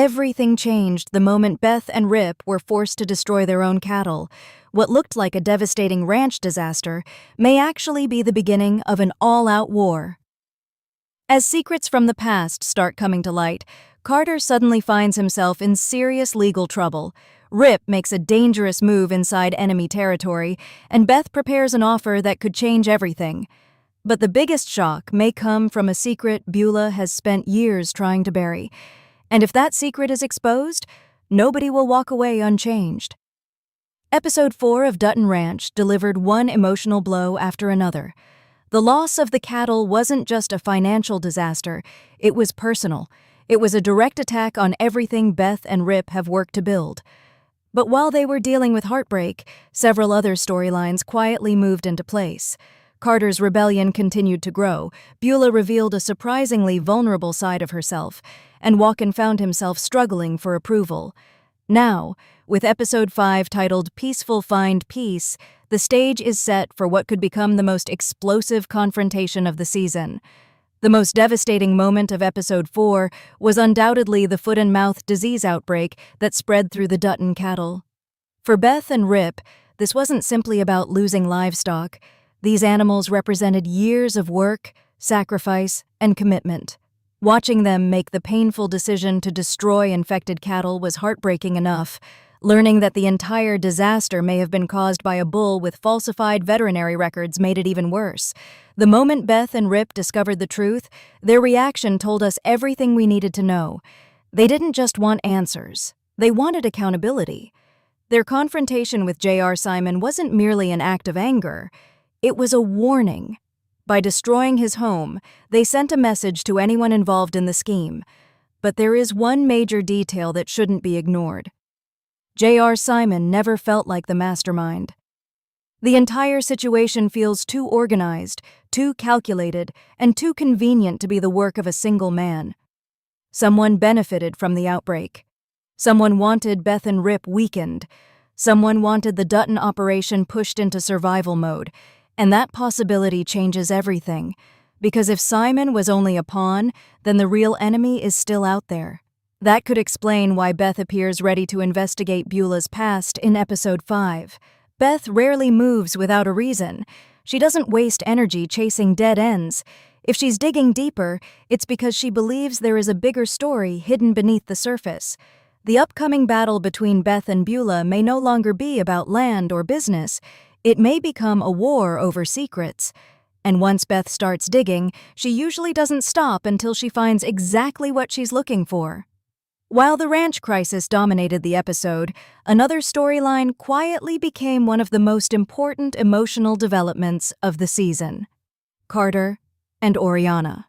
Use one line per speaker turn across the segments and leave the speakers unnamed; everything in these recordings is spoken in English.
Everything changed the moment Beth and Rip were forced to destroy their own cattle. What looked like a devastating ranch disaster may actually be the beginning of an all-out war. As secrets from the past start coming to light, Carter suddenly finds himself in serious legal trouble. Rip makes a dangerous move inside enemy territory, and Beth prepares an offer that could change everything. But the biggest shock may come from a secret Bula has spent years trying to bury. And if that secret is exposed, nobody will walk away unchanged. Episode 4 of Dutton Ranch delivered one emotional blow after another. The loss of the cattle wasn't just a financial disaster, it was personal. It was a direct attack on everything Beth and Rip have worked to build. But while they were dealing with heartbreak, several other storylines quietly moved into place. Carter's rebellion continued to grow, Bula revealed a surprisingly vulnerable side of herself, and Walken found himself struggling for approval. Now, with Episode 5 titled Peaceful Find Peace, the stage is set for what could become the most explosive confrontation of the season. The most devastating moment of Episode 4 was undoubtedly the foot-and-mouth disease outbreak that spread through the Dutton cattle. For Beth and Rip, this wasn't simply about losing livestock. These animals represented years of work, sacrifice, and commitment. Watching them make the painful decision to destroy infected cattle was heartbreaking enough. Learning that the entire disaster may have been caused by a bull with falsified veterinary records made it even worse. The moment Beth and Rip discovered the truth, their reaction told us everything we needed to know. They didn't just want answers. They wanted accountability. Their confrontation with J.R. Simon wasn't merely an act of anger. It was a warning. By destroying his home, they sent a message to anyone involved in the scheme. But there is one major detail that shouldn't be ignored. J.R. Simon never felt like the mastermind. The entire situation feels too organized, too calculated, and too convenient to be the work of a single man. Someone benefited from the outbreak. Someone wanted Beth and Rip weakened. Someone wanted the Dutton operation pushed into survival mode. And that possibility changes everything, because if Simon was only a pawn, then the real enemy is still out there. That could explain why Beth appears ready to investigate Bula's past in Episode 5. Beth rarely moves without a reason. She doesn't waste energy chasing dead ends. If she's digging deeper, it's because she believes there is a bigger story hidden beneath the surface. The upcoming battle between Beth and Bula may no longer be about land or business. It may become a war over secrets. And once Beth starts digging, she usually doesn't stop until she finds exactly what she's looking for. While the ranch crisis dominated the episode, another storyline quietly became one of the most important emotional developments of the season: Carter and Oriana.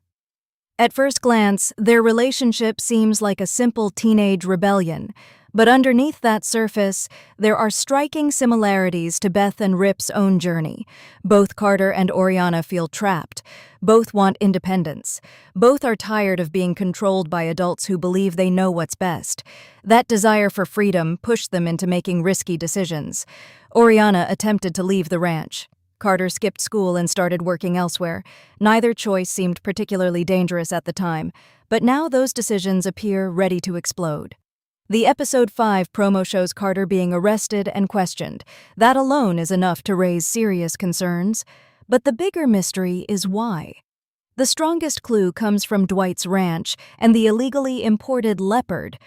At first glance, their relationship seems like a simple teenage rebellion, but underneath that surface, there are striking similarities to Beth and Rip's own journey. Both Carter and Oriana feel trapped. Both want independence. Both are tired of being controlled by adults who believe they know what's best. That desire for freedom pushed them into making risky decisions. Oriana attempted to leave the ranch. Carter skipped school and started working elsewhere. Neither choice seemed particularly dangerous at the time, but now those decisions appear ready to explode. The Episode 5 promo shows Carter being arrested and questioned. That alone is enough to raise serious concerns. But the bigger mystery is why. The strongest clue comes from Dwight's ranch and the illegally imported leopard.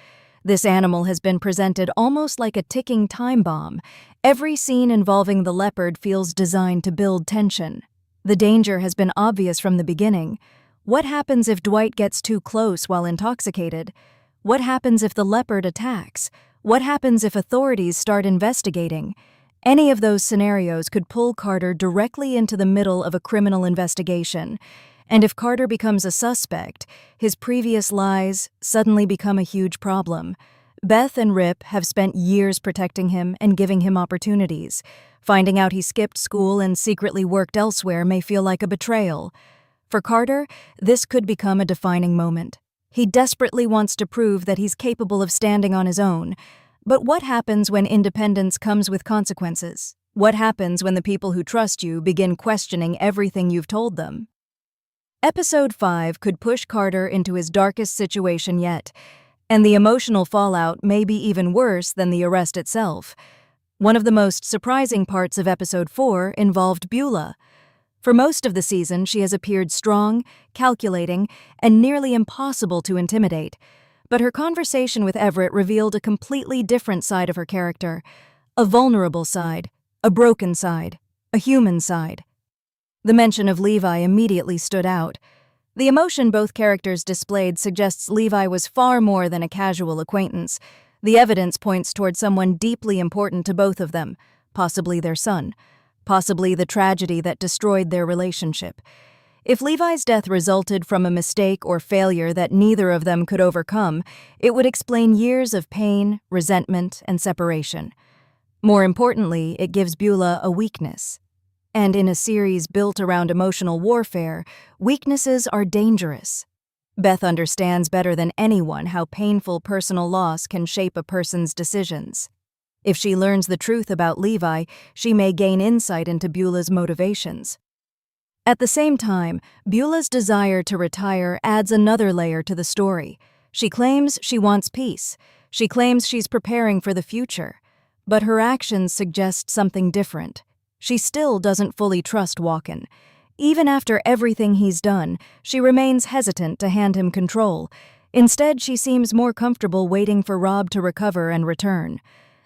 This animal has been presented almost like a ticking time bomb. Every scene involving the leopard feels designed to build tension. The danger has been obvious from the beginning. What happens if Dwight gets too close while intoxicated? What happens if the leopard attacks? What happens if authorities start investigating? Any of those scenarios could pull Carter directly into the middle of a criminal investigation. And if Carter becomes a suspect, his previous lies suddenly become a huge problem. Beth and Rip have spent years protecting him and giving him opportunities. Finding out he skipped school and secretly worked elsewhere may feel like a betrayal. For Carter, this could become a defining moment. He desperately wants to prove that he's capable of standing on his own. But what happens when independence comes with consequences? What happens when the people who trust you begin questioning everything you've told them? Episode 5 could push Carter into his darkest situation yet. And the emotional fallout may be even worse than the arrest itself. One of the most surprising parts of episode 4 involved Bula. For most of the season, she has appeared strong, calculating, and nearly impossible to intimidate. But her conversation with Everett revealed a completely different side of her character. A vulnerable side, a broken side, a human side. The mention of Levi immediately stood out. The emotion both characters displayed suggests Levi was far more than a casual acquaintance. The evidence points toward someone deeply important to both of them, possibly their son, possibly the tragedy that destroyed their relationship. If Levi's death resulted from a mistake or failure that neither of them could overcome, it would explain years of pain, resentment, and separation. More importantly, it gives Bula a weakness. And in a series built around emotional warfare, weaknesses are dangerous. Beth understands better than anyone how painful personal loss can shape a person's decisions. If she learns the truth about Levi, she may gain insight into Bula's motivations. At the same time, Bula's desire to retire adds another layer to the story. She claims she wants peace. She claims she's preparing for the future. But her actions suggest something different. She still doesn't fully trust Walken. Even after everything he's done, she remains hesitant to hand him control. Instead, she seems more comfortable waiting for Rob to recover and return.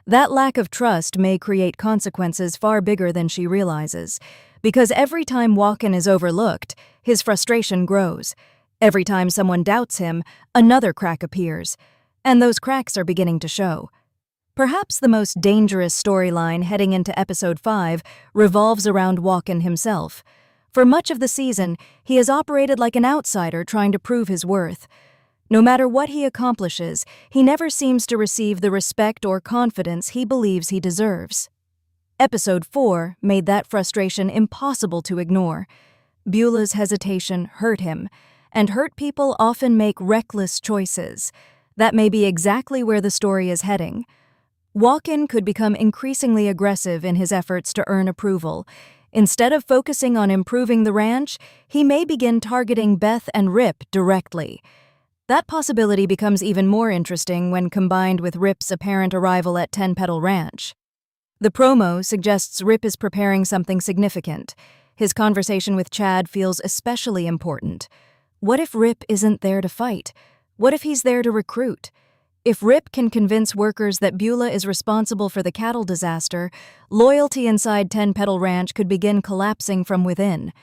That lack of trust may create consequences far bigger than she realizes, because every time Walken is overlooked, his frustration grows. Every time someone doubts him, another crack appears, and those cracks are beginning to show. Perhaps the most dangerous storyline heading into episode 5 revolves around Walken himself. For much of the season, he has operated like an outsider trying to prove his worth. No matter what he accomplishes, he never seems to receive the respect or confidence he believes he deserves. Episode 4 made that frustration impossible to ignore. Bula's hesitation hurt him, and hurt people often make reckless choices. That may be exactly where the story is heading. Walken could become increasingly aggressive in his efforts to earn approval. Instead of focusing on improving the ranch, he may begin targeting Beth and Rip directly. That possibility becomes even more interesting when combined with Rip's apparent arrival at Ten Petal Ranch. The promo suggests Rip is preparing something significant. His conversation with Chad feels especially important. What if Rip isn't there to fight? What if he's there to recruit? If Rip can convince workers that Bula is responsible for the cattle disaster, loyalty inside Ten Petal Ranch could begin collapsing from within.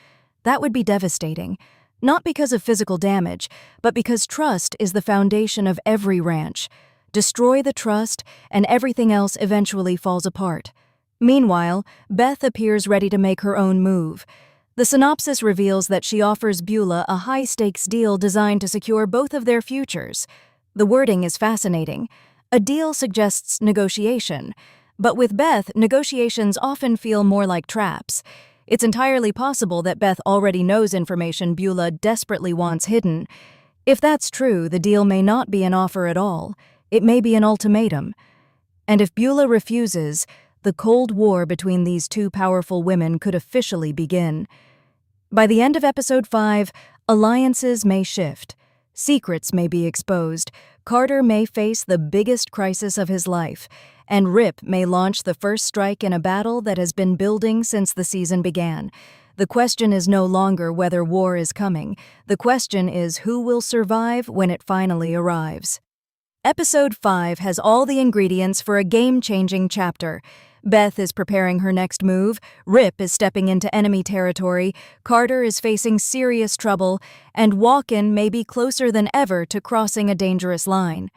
That would be devastating, not because of physical damage, but because trust is the foundation of every ranch. Destroy the trust, and everything else eventually falls apart. Meanwhile, Beth appears ready to make her own move. The synopsis reveals that she offers Bula a high-stakes deal designed to secure both of their futures. The wording is fascinating. A deal suggests negotiation, but with Beth, negotiations often feel more like traps. It's entirely possible that Beth already knows information Bula desperately wants hidden. If that's true, the deal may not be an offer at all. It may be an ultimatum. And if Bula refuses, the Cold War between these two powerful women could officially begin. By the end of episode 5, alliances may shift. Secrets may be exposed, Carter may face the biggest crisis of his life, and Rip may launch the first strike in a battle that has been building since the season began. The question is no longer whether war is coming. The question is who will survive when it finally arrives. Episode 5 has all the ingredients for a game-changing chapter. Beth is preparing her next move, Rip is stepping into enemy territory, Carter is facing serious trouble, and Walken may be closer than ever to crossing a dangerous line.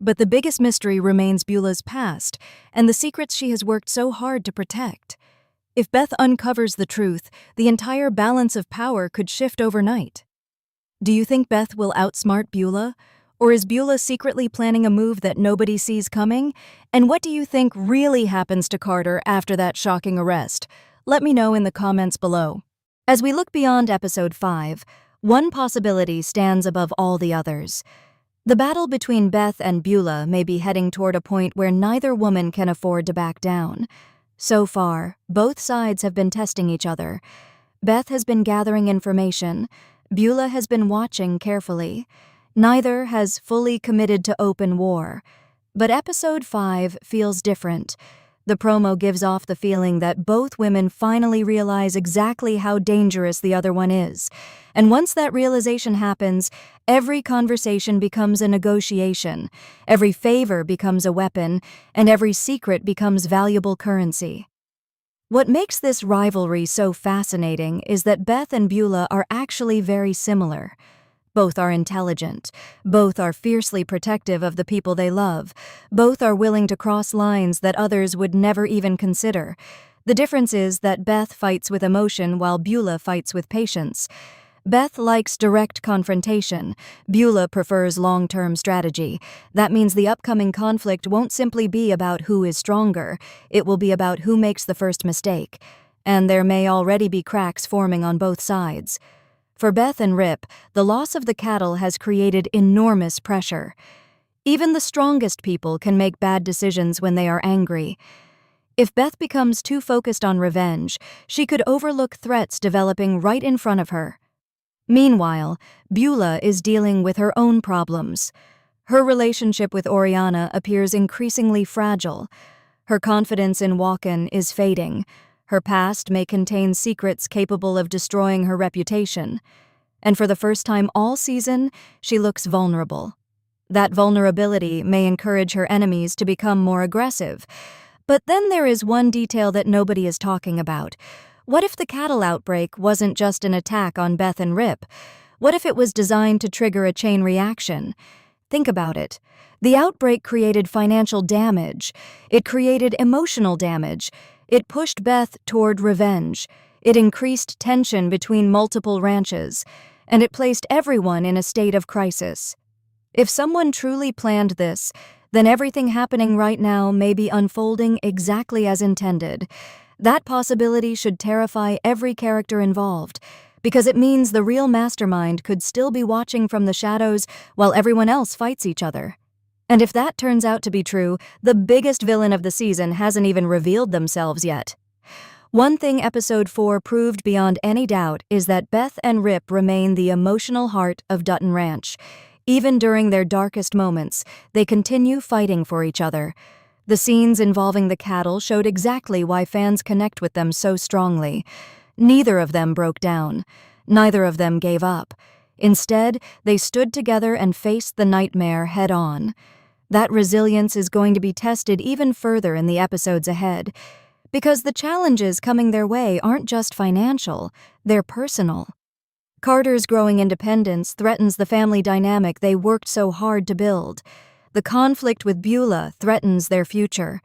But the biggest mystery remains Bula's past and the secrets she has worked so hard to protect. If Beth uncovers the truth, the entire balance of power could shift overnight. Do you think Beth will outsmart Bula? Or is Bula secretly planning a move that nobody sees coming? And what do you think really happens to Carter after that shocking arrest? Let me know in the comments below. As we look beyond episode 5, one possibility stands above all the others. The battle between Beth and Bula may be heading toward a point where neither woman can afford to back down. So far, both sides have been testing each other. Beth has been gathering information. Bula has been watching carefully. Neither has fully committed to open war. But episode 5 feels different. The promo gives off the feeling that both women finally realize exactly how dangerous the other one is. And once that realization happens, every conversation becomes a negotiation, every favor becomes a weapon, and every secret becomes valuable currency. What makes this rivalry so fascinating is that Beth and Bula are actually very similar. Both are intelligent. Both are fiercely protective of the people they love. Both are willing to cross lines that others would never even consider. The difference is that Beth fights with emotion while Bula fights with patience. Beth likes direct confrontation. Bula prefers long-term strategy. That means the upcoming conflict won't simply be about who is stronger. It will be about who makes the first mistake. And there may already be cracks forming on both sides. For Beth and Rip, the loss of the cattle has created enormous pressure. Even the strongest people can make bad decisions when they are angry. If Beth becomes too focused on revenge, she could overlook threats developing right in front of her. Meanwhile, Bula is dealing with her own problems. Her relationship with Oriana appears increasingly fragile. Her confidence in Walken is fading. Her past may contain secrets capable of destroying her reputation. And for the first time all season, she looks vulnerable. That vulnerability may encourage her enemies to become more aggressive. But then there is one detail that nobody is talking about. What if the cattle outbreak wasn't just an attack on Beth and Rip? What if it was designed to trigger a chain reaction? Think about it. The outbreak created financial damage. It created emotional damage. It pushed Beth toward revenge. It increased tension between multiple ranches. And it placed everyone in a state of crisis. If someone truly planned this, then everything happening right now may be unfolding exactly as intended. That possibility should terrify every character involved, because it means the real mastermind could still be watching from the shadows while everyone else fights each other. And if that turns out to be true, the biggest villain of the season hasn't even revealed themselves yet. One thing episode 4 proved beyond any doubt is that Beth and Rip remain the emotional heart of Dutton Ranch. Even during their darkest moments, they continue fighting for each other. The scenes involving the cattle showed exactly why fans connect with them so strongly. Neither of them broke down. Neither of them gave up. Instead, they stood together and faced the nightmare head-on. That resilience is going to be tested even further in the episodes ahead, because the challenges coming their way aren't just financial, they're personal. Carter's growing independence threatens the family dynamic they worked so hard to build. The conflict with Bula threatens their future.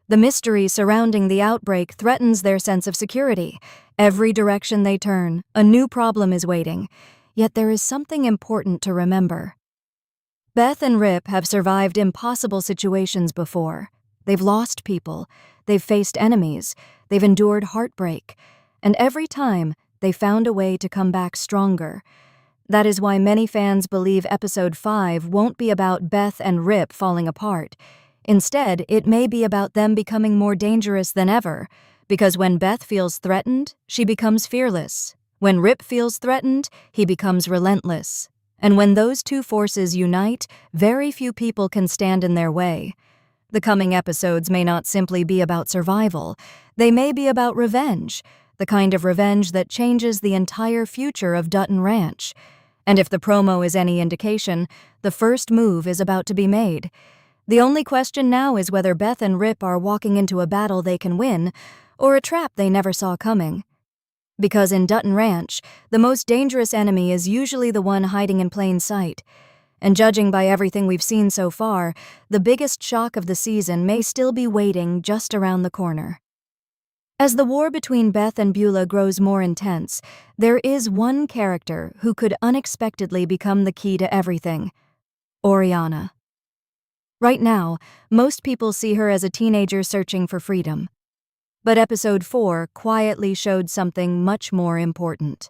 The mystery surrounding the outbreak threatens their sense of security. Every direction they turn, a new problem is waiting. Yet there is something important to remember. Beth and Rip have survived impossible situations before. They've lost people, they've faced enemies, they've endured heartbreak, and every time, they found a way to come back stronger. That is why many fans believe episode 5 won't be about Beth and Rip falling apart. Instead, it may be about them becoming more dangerous than ever, because when Beth feels threatened, she becomes fearless. When Rip feels threatened, he becomes relentless. And when those two forces unite, very few people can stand in their way. The coming episodes may not simply be about survival. They may be about revenge, the kind of revenge that changes the entire future of Dutton Ranch. And if the promo is any indication, the first move is about to be made. The only question now is whether Beth and Rip are walking into a battle they can win, or a trap they never saw coming. Because in Dutton Ranch, the most dangerous enemy is usually the one hiding in plain sight. And judging by everything we've seen so far, the biggest shock of the season may still be waiting just around the corner. As the war between Beth and Bula grows more intense, there is one character who could unexpectedly become the key to everything: Oriana. Right now, most people see her as a teenager searching for freedom. But episode 4 quietly showed something much more important.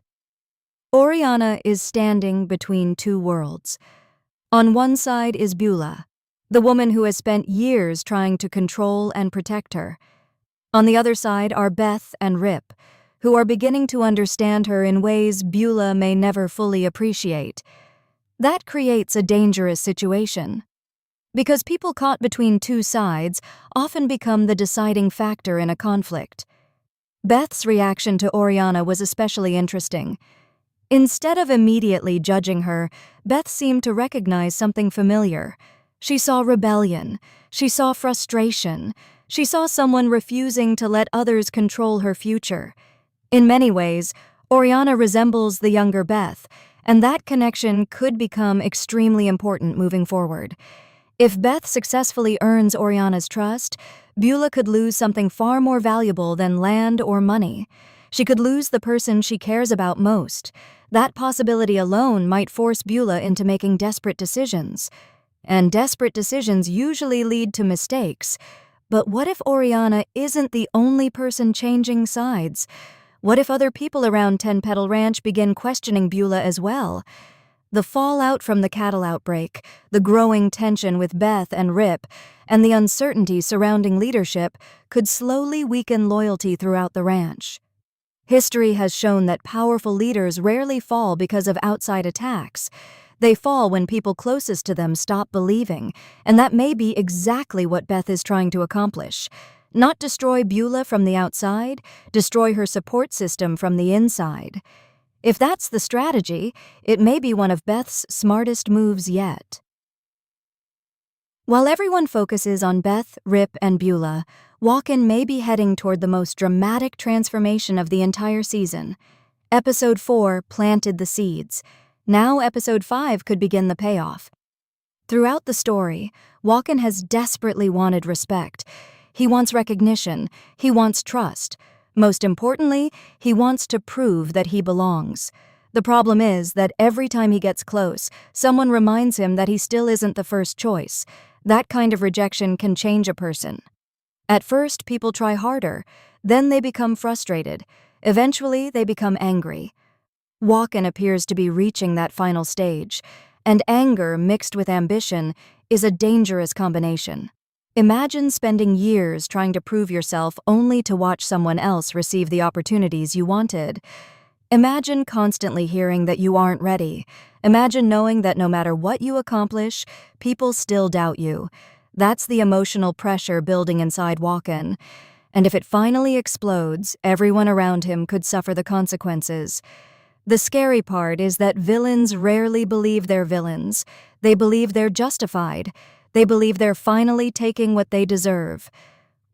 Oriana is standing between two worlds. On one side is Bula, the woman who has spent years trying to control and protect her. On the other side are Beth and Rip, who are beginning to understand her in ways Bula may never fully appreciate. That creates a dangerous situation, because people caught between two sides often become the deciding factor in a conflict. Beth's reaction to Oriana was especially interesting. Instead of immediately judging her, Beth seemed to recognize something familiar. She saw rebellion. She saw frustration. She saw someone refusing to let others control her future. In many ways, Oriana resembles the younger Beth, and that connection could become extremely important moving forward. If Beth successfully earns Oriana's trust, Bula could lose something far more valuable than land or money. She could lose the person she cares about most. That possibility alone might force Bula into making desperate decisions. And desperate decisions usually lead to mistakes. But what if Oriana isn't the only person changing sides? What if other people around Ten Petal Ranch begin questioning Bula as well? The fallout from the cattle outbreak, the growing tension with Beth and Rip, and the uncertainty surrounding leadership could slowly weaken loyalty throughout the ranch. History has shown that powerful leaders rarely fall because of outside attacks. They fall when people closest to them stop believing, and that may be exactly what Beth is trying to accomplish. Not destroy Bula from the outside, destroy her support system from the inside. If that's the strategy, it may be one of Beth's smartest moves yet. While everyone focuses on Beth, Rip, and Bula, Walken may be heading toward the most dramatic transformation of the entire season. Episode 4 planted the seeds. Now Episode 5 could begin the payoff. Throughout the story, Walken has desperately wanted respect. He wants recognition. He wants trust. Most importantly, he wants to prove that he belongs. The problem is that every time he gets close, someone reminds him that he still isn't the first choice. That kind of rejection can change a person. At first, people try harder. Then they become frustrated. Eventually, they become angry. Walken appears to be reaching that final stage, and anger mixed with ambition is a dangerous combination. Imagine spending years trying to prove yourself only to watch someone else receive the opportunities you wanted. Imagine constantly hearing that you aren't ready. Imagine knowing that no matter what you accomplish, people still doubt you. That's the emotional pressure building inside Walken. And if it finally explodes, everyone around him could suffer the consequences. The scary part is that villains rarely believe they're villains. They believe they're justified. They believe they're finally taking what they deserve.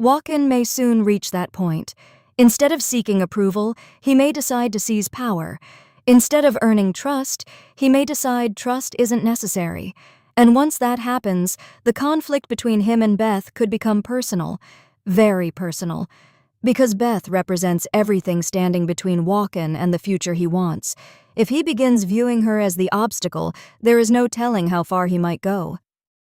Walken may soon reach that point. Instead of seeking approval, he may decide to seize power. Instead of earning trust, he may decide trust isn't necessary. And once that happens, the conflict between him and Beth could become personal, very personal. Because Beth represents everything standing between Walken and the future he wants. If he begins viewing her as the obstacle, there is no telling how far he might go.